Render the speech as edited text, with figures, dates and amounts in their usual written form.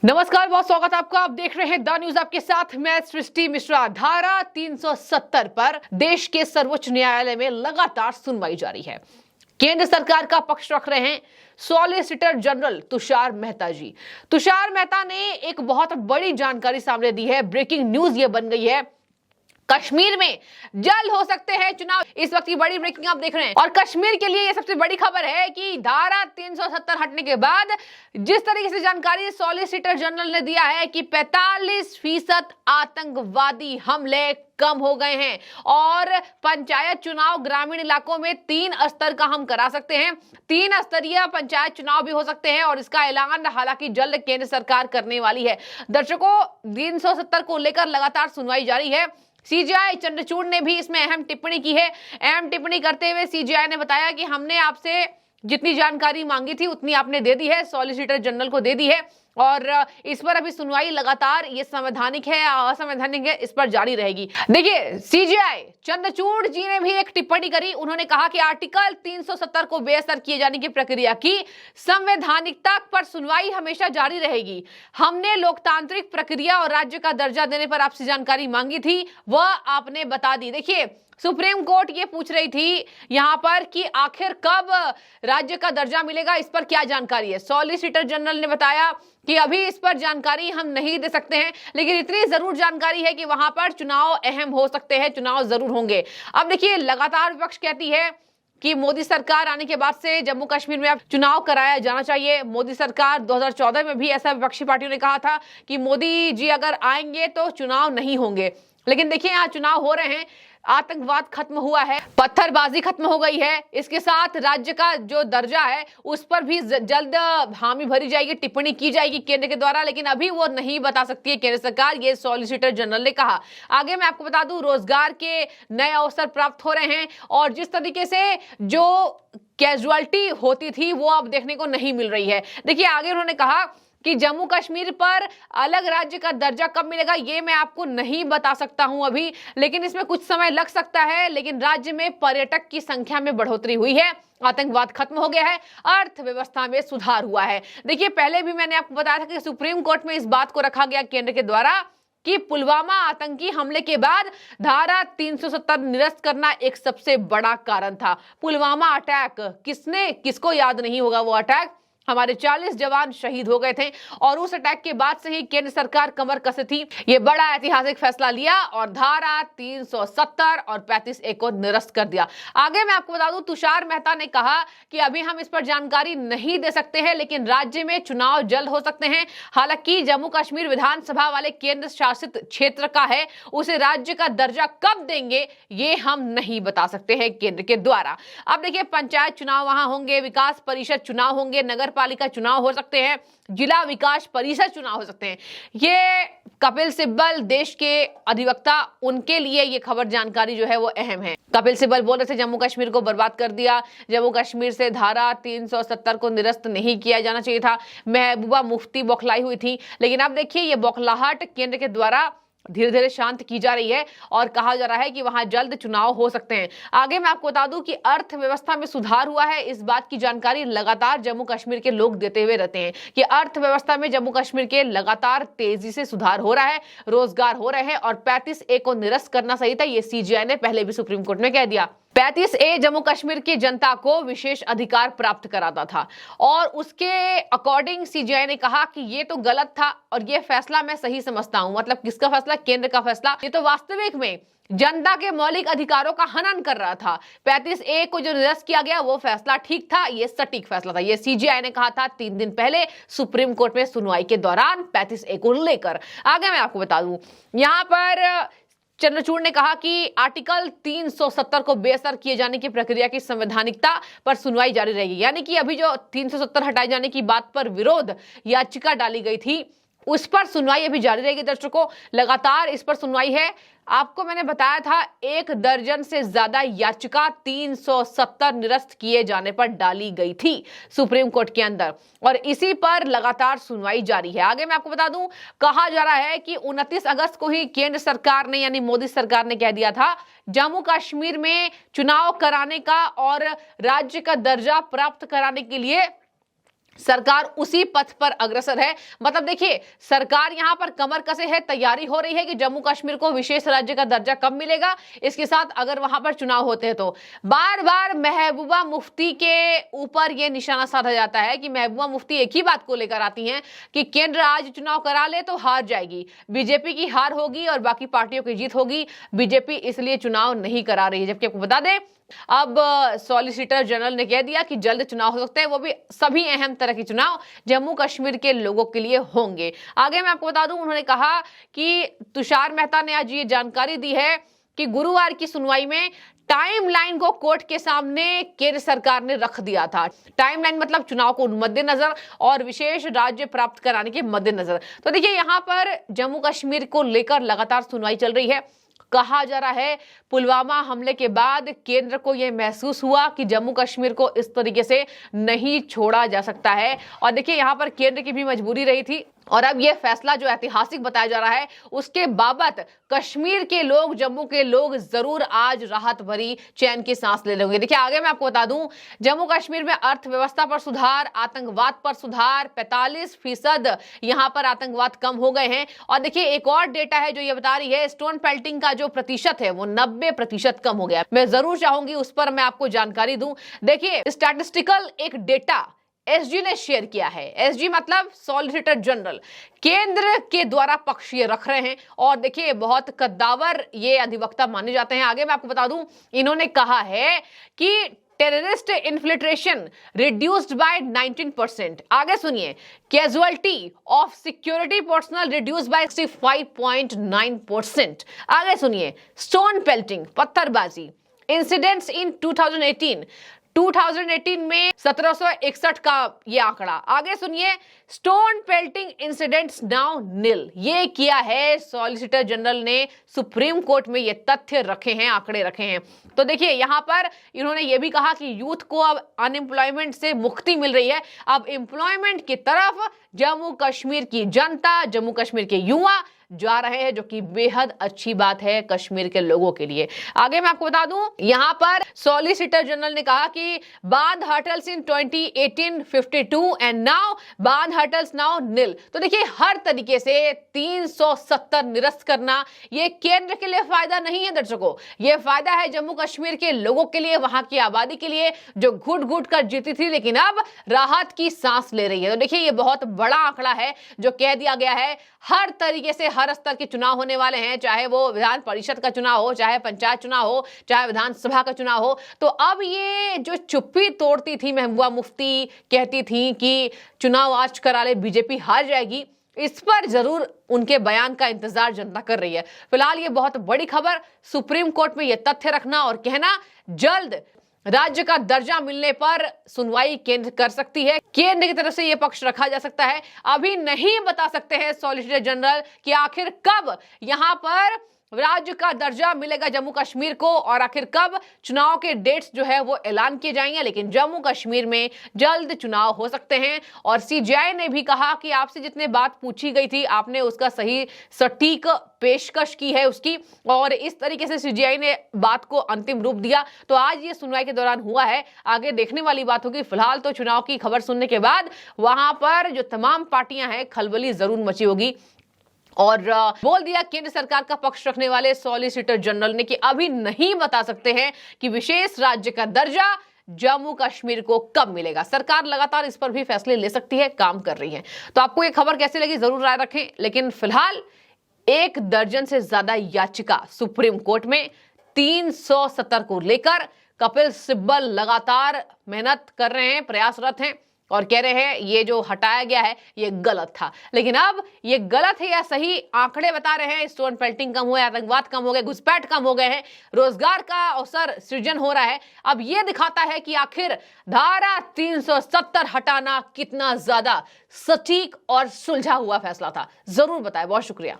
नमस्कार, बहुत स्वागत है आपका। आप देख रहे हैं द न्यूज, आपके साथ मैं सृष्टि मिश्रा। धारा 370 पर देश के सर्वोच्च न्यायालय में लगातार सुनवाई जारी है। केंद्र सरकार का पक्ष रख रहे हैं सॉलिसिटर जनरल तुषार मेहता जी। तुषार मेहता ने एक बहुत बड़ी जानकारी सामने दी है। ब्रेकिंग न्यूज ये बन गई है, कश्मीर में जल्द हो सकते हैं चुनाव। इस वक्त की बड़ी ब्रेकिंग आप देख रहे हैं और कश्मीर के लिए ये सबसे बड़ी खबर है कि धारा 370 हटने के बाद जिस तरीके से जानकारी सॉलिसिटर जनरल ने दिया है कि 45% आतंकवादी हमले कम हो गए हैं और पंचायत चुनाव ग्रामीण इलाकों में 3 स्तर का हम करा सकते हैं। 3 स्तरीय पंचायत चुनाव भी हो सकते हैं और इसका ऐलान हालांकि जल्द केंद्र सरकार करने वाली है। दर्शकों, 370 को लेकर लगातार सुनवाई जारी है। सीजेआई चंद्रचूड़ ने भी इसमें अहम टिप्पणी की है। अहम टिप्पणी करते हुए सीजेआई ने बताया कि हमने आपसे जितनी जानकारी मांगी थी उतनी आपने दे दी है, सॉलिसिटर जनरल को दे दी है और इस पर अभी सुनवाई लगातार ये संवैधानिक है या असंवैधानिक है, इस पर जारी रहेगी। देखिए, सीजेआई चंद्रचूड़ जी ने भी एक टिप्पणी करी। उन्होंने कहा कि आर्टिकल 370 को बेअसर किए जाने की प्रक्रिया की संवैधानिकता पर सुनवाई हमेशा जारी रहेगी। हमने लोकतांत्रिक प्रक्रिया और राज्य का दर्जा देने पर आपसे जानकारी मांगी थी, वह आपने बता दी। देखिए, सुप्रीम कोर्ट ये पूछ रही थी यहां पर कि आखिर कब राज्य का दर्जा मिलेगा, इस पर क्या जानकारी है। सॉलिसिटर जनरल ने बताया कि अभी इस पर जानकारी हम नहीं दे सकते हैं, लेकिन इतनी जरूर जानकारी है कि वहां पर चुनाव अहम हो सकते हैं, चुनाव जरूर होंगे। अब देखिए, लगातार विपक्ष कहती है कि मोदी सरकार आने के बाद से जम्मू कश्मीर में अब चुनाव कराया जाना चाहिए। मोदी सरकार 2014 में भी ऐसा विपक्षी पार्टियों ने कहा था कि मोदी जी अगर आएंगे तो चुनाव नहीं होंगे, लेकिन देखिए यहाँ चुनाव हो रहे हैं। आतंकवाद खत्म हुआ है, पत्थरबाजी खत्म हो गई है, इसके साथ राज्य का जो दर्जा है उस पर भी जल्द हामी भरी जाएगी, टिप्पणी की जाएगी केंद्र के द्वारा, लेकिन अभी वो नहीं बता सकती है केंद्र सरकार, ये सॉलिसिटर जनरल ने कहा। आगे मैं आपको बता दूं, रोजगार के नए अवसर प्राप्त हो रहे हैं और जिस तरीके से जो कैजुअलिटी होती थी वो अब देखने को नहीं मिल रही है। देखिए, आगे उन्होंने कहा कि जम्मू कश्मीर पर अलग राज्य का दर्जा कब मिलेगा ये मैं आपको नहीं बता सकता हूं अभी, लेकिन इसमें कुछ समय लग सकता है। लेकिन राज्य में पर्यटक की संख्या में बढ़ोतरी हुई है, आतंकवाद खत्म हो गया है, अर्थव्यवस्था में सुधार हुआ है। देखिए, पहले भी मैंने आपको बताया था कि सुप्रीम कोर्ट में इस बात को रखा गया केंद्र के द्वारा कि पुलवामा आतंकी हमले के बाद धारा 370 निरस्त करना एक सबसे बड़ा कारण था। पुलवामा अटैक किसको याद नहीं होगा। वो अटैक, हमारे 40 जवान शहीद हो गए थे और उस अटैक के बाद से ही केंद्र सरकार कमर कसे थी। ये बड़ा ऐतिहासिक फैसला लिया और धारा 370 और 35A को निरस्त कर दिया। आगे मैं आपको बता दूं, तुषार मेहता ने कहा कि अभी हम इस पर जानकारी नहीं दे सकते हैं, लेकिन राज्य में चुनाव जल्द हो सकते हैं। हालांकि जम्मू कश्मीर विधानसभा वाले केंद्र शासित क्षेत्र का है, उसे राज्य का दर्जा कब देंगे ये हम नहीं बता सकते हैं केंद्र के द्वारा। अब देखिए, पंचायत चुनाव वहां होंगे, विकास परिषद चुनाव होंगे, नगर पालिका चुनाव हो सकते हैं, जिला विकास परिषद चुनाव हो सकते हैं। ये कपिल सिब्बल देश के अधिवक्ता, उनके लिए ये खबर जानकारी जो है वो अहम है। कपिल सिब्बल बोल रहे थे जम्मू कश्मीर को बर्बाद कर दिया, जम्मू कश्मीर से धारा 370 को निरस्त नहीं किया जाना चाहिए था। महबूबा मुफ्ती बौखलाई हुई थी, लेकिन अब देखिए ये बौखलाहट केंद्र के द्वारा धीरे धीरे शांत की जा रही है और कहा जा रहा है कि वहां जल्द चुनाव हो सकते हैं। आगे मैं आपको बता दूं कि अर्थव्यवस्था में सुधार हुआ है। इस बात की जानकारी लगातार जम्मू कश्मीर के लोग देते हुए रहते हैं कि अर्थव्यवस्था में जम्मू कश्मीर के लगातार तेजी से सुधार हो रहा है, रोजगार हो रहे हैं और 35A को निरस्त करना सही था, ये सीजेआई ने पहले भी सुप्रीम कोर्ट में कह दिया। 35A जम्मू कश्मीर की जनता को विशेष अधिकार प्राप्त कराता था और उसके अकॉर्डिंग सीजेआई ने कहा कि ये तो गलत था और ये फैसला मैं सही समझता हूं। मतलब किसका फैसला? केंद्र का फैसला। ये तो वास्तविक में जनता के मौलिक अधिकारों का हनन कर रहा था। 35A को जो निरस्त किया गया वो फैसला ठीक था, ये सटीक फैसला था, ये सीजेआई ने कहा था 3 दिन पहले सुप्रीम कोर्ट में सुनवाई के दौरान 35A को लेकर। आगे मैं आपको बता दूं, यहां पर चंद्रचूड़ ने कहा कि आर्टिकल 370 को बेअसर किए जाने की प्रक्रिया की संवैधानिकता पर सुनवाई जारी रहेगी। यानी कि अभी जो 370 हटाए जाने की बात पर विरोध याचिका डाली गई थी उस पर सुनवाई अभी जारी रहेगी। दर्शकों, लगातार इस पर सुनवाई है। आपको मैंने बताया था 1 दर्जन से ज्यादा याचिका 370 निरस्त किए जाने पर डाली गई थी सुप्रीम कोर्ट के अंदर और इसी पर लगातार सुनवाई जारी है। आगे मैं आपको बता दूं, कहा जा रहा है कि 29 अगस्त को ही केंद्र सरकार ने यानी मोदी सरकार ने कह दिया था जम्मू कश्मीर में चुनाव कराने का और राज्य का दर्जा प्राप्त कराने के लिए सरकार उसी पथ पर अग्रसर है। मतलब देखिए, सरकार यहां पर कमर कसे है, तैयारी हो रही है कि जम्मू कश्मीर को विशेष राज्य का दर्जा कब मिलेगा। इसके साथ अगर वहां पर चुनाव होते हैं तो बार बार महबूबा मुफ्ती के ऊपर यह निशाना साधा जाता है कि महबूबा मुफ्ती एक ही बात को लेकर आती हैं कि केंद्र आज चुनाव करा ले तो हार जाएगी, बीजेपी की हार होगी और बाकी पार्टियों की जीत होगी, बीजेपी इसलिए चुनाव नहीं करा रही है। जबकि आपको बता दें, अब सॉलिसिटर जनरल ने कह दिया कि जल्द चुनाव हो सकते हैं, वो भी सभी अहम तरह के चुनाव जम्मू कश्मीर के लोगों के लिए होंगे। आगे मैं आपको बता दूं, उन्होंने कहा कि तुषार मेहता ने आज ये जानकारी दी है कि गुरुवार की सुनवाई में टाइमलाइन को कोर्ट के सामने केंद्र सरकार ने रख दिया था। टाइमलाइन मतलब चुनाव को मद्देनजर और विशेष राज्य प्राप्त कराने के मद्देनजर। तो देखिए, यहां पर जम्मू कश्मीर को लेकर लगातार सुनवाई चल रही है। कहा जा रहा है पुलवामा हमले के बाद केंद्र को यह महसूस हुआ कि जम्मू कश्मीर को इस तरीके से नहीं छोड़ा जा सकता है। और देखिए, यहां पर केंद्र की भी मजबूरी रही थी और अब यह फैसला जो ऐतिहासिक बताया जा रहा है, उसके बाबत कश्मीर के लोग, जम्मू के लोग जरूर आज राहत भरी चैन की सांस ले लेंगे। देखिए, आगे मैं आपको बता दूं, जम्मू कश्मीर में अर्थव्यवस्था पर सुधार, आतंकवाद पर सुधार, 45% यहां पर आतंकवाद कम हो गए हैं। और देखिए, एक और डेटा है जो ये बता रही है, स्टोन पेल्टिंग का जो प्रतिशत है वो 90% कम हो गया। मैं जरूर चाहूंगी उस पर मैं आपको जानकारी दूं। देखिए, स्टैटिस्टिकल एक डेटा एसजी ने शेयर किया है। एसजी मतलब सॉलिसिटर जनरल, केंद्र के द्वारा पक्ष ये रख रहे हैं और देखिए, बहुत कद्दावर ये अधिवक्ता माने जाते हैं। आगे मैं आपको बता दूं, इन्होंने कहा है कि टेररिस्ट इन्फिल्ट्रेशन रिड्यूस्ड बाय 19%। आगे सुनिए, casualty of security personal reduced by 65.9%। आगे सुनिए, स्टोन पेल्टिंग पत्थरबाजी इंसिडेंट्स इन 2018 में 1761 का ये आंकड़ा। आगे सुनिए, स्टोन पेल्टिंग इंसिडेंट्स नाउ नील। ये किया है सॉलिसिटर जनरल ने, सुप्रीम कोर्ट में ये तथ्य रखे हैं, आंकड़े रखे हैं। तो देखिए, यहां पर इन्होंने ये भी कहा कि यूथ को अब अनएम्प्लॉयमेंट से मुक्ति मिल रही है, अब एम्प्लॉयमेंट की तरफ जम्मू कश्मीर की जनता, जम्मू कश्मीर के युवा जा रहे हैं, जो कि बेहद अच्छी बात है कश्मीर के लोगों के लिए। आगे मैं आपको बता दूं, यहां पर सॉलिसिटर जनरल ने कहा कि बांध हर्टल्स इन 2018 52 एंड नाउ बांध हर्टल्स नाउ नील। तो देखिए, हर तरीके से 370 निरस्त करना ये केंद्र के लिए फायदा नहीं है दर्शकों, ये फायदा है जम्मू कश्मीर के लोगों के लिए, वहां की आबादी के लिए जो घुट घुट कर जीती थी लेकिन अब राहत की सांस ले रही है। तो देखिए, ये बहुत बड़ा आंकड़ा है जो कह दिया गया है। हर तरीके से हर स्तर के चुनाव होने वाले हैं, चाहे वो विधान परिषद का चुनाव हो, चाहे पंचायत चुनाव हो, चाहे विधानसभा का चुनाव हो। तो अब ये जो चुप्पी तोड़ती थी महबूबा मुफ्ती, कहती थी कि चुनाव आज करा ले बीजेपी हार जाएगी, इस पर जरूर उनके बयान का इंतजार जनता कर रही है। फिलहाल ये बहुत बड़ी खबर, सुप्रीम कोर्ट में यह तथ्य रखना और कहना जल्द राज्य का दर्जा मिलने पर सुनवाई केंद्र कर सकती है, केंद्र की तरफ से यह पक्ष रखा जा सकता है। अभी नहीं बता सकते हैं सॉलिसिटर जनरल कि आखिर कब यहां पर राज्य का दर्जा मिलेगा जम्मू कश्मीर को और आखिर कब चुनाव के डेट्स जो है वो ऐलान किए जाएंगे। लेकिन जम्मू कश्मीर में जल्द चुनाव हो सकते हैं। और सीजेआई ने भी कहा कि आपसे जितने बात पूछी गई थी आपने उसका सही सटीक पेशकश की है उसकी, और इस तरीके से सीजेआई ने बात को अंतिम रूप दिया। तो आज ये सुनवाई के दौरान हुआ है, आगे देखने वाली बात होगी। फिलहाल तो चुनाव की खबर सुनने के बाद वहां पर जो तमाम पार्टियां हैं खलबली जरूर मची होगी। और बोल दिया केंद्र सरकार का पक्ष रखने वाले सॉलिसिटर जनरल ने कि अभी नहीं बता सकते हैं कि विशेष राज्य का दर्जा जम्मू कश्मीर को कब मिलेगा। सरकार लगातार इस पर भी फैसले ले सकती है, काम कर रही है। तो आपको ये खबर कैसी लगी जरूर राय रखें। लेकिन फिलहाल 1 दर्जन से ज्यादा याचिका सुप्रीम कोर्ट में 370 को लेकर कपिल सिब्बल लगातार मेहनत कर रहे हैं, प्रयासरत हैं और कह रहे हैं ये जो हटाया गया है ये गलत था। लेकिन अब ये गलत है या सही, आंकड़े बता रहे हैं। स्टोन पेल्टिंग कम हुआ है, आतंकवाद कम हो गए, घुसपैठ कम हो गए हैं, रोजगार का अवसर सृजन हो रहा है। अब ये दिखाता है कि आखिर धारा 370 हटाना कितना ज्यादा सटीक और सुलझा हुआ फैसला था। जरूर बताएं। बहुत शुक्रिया।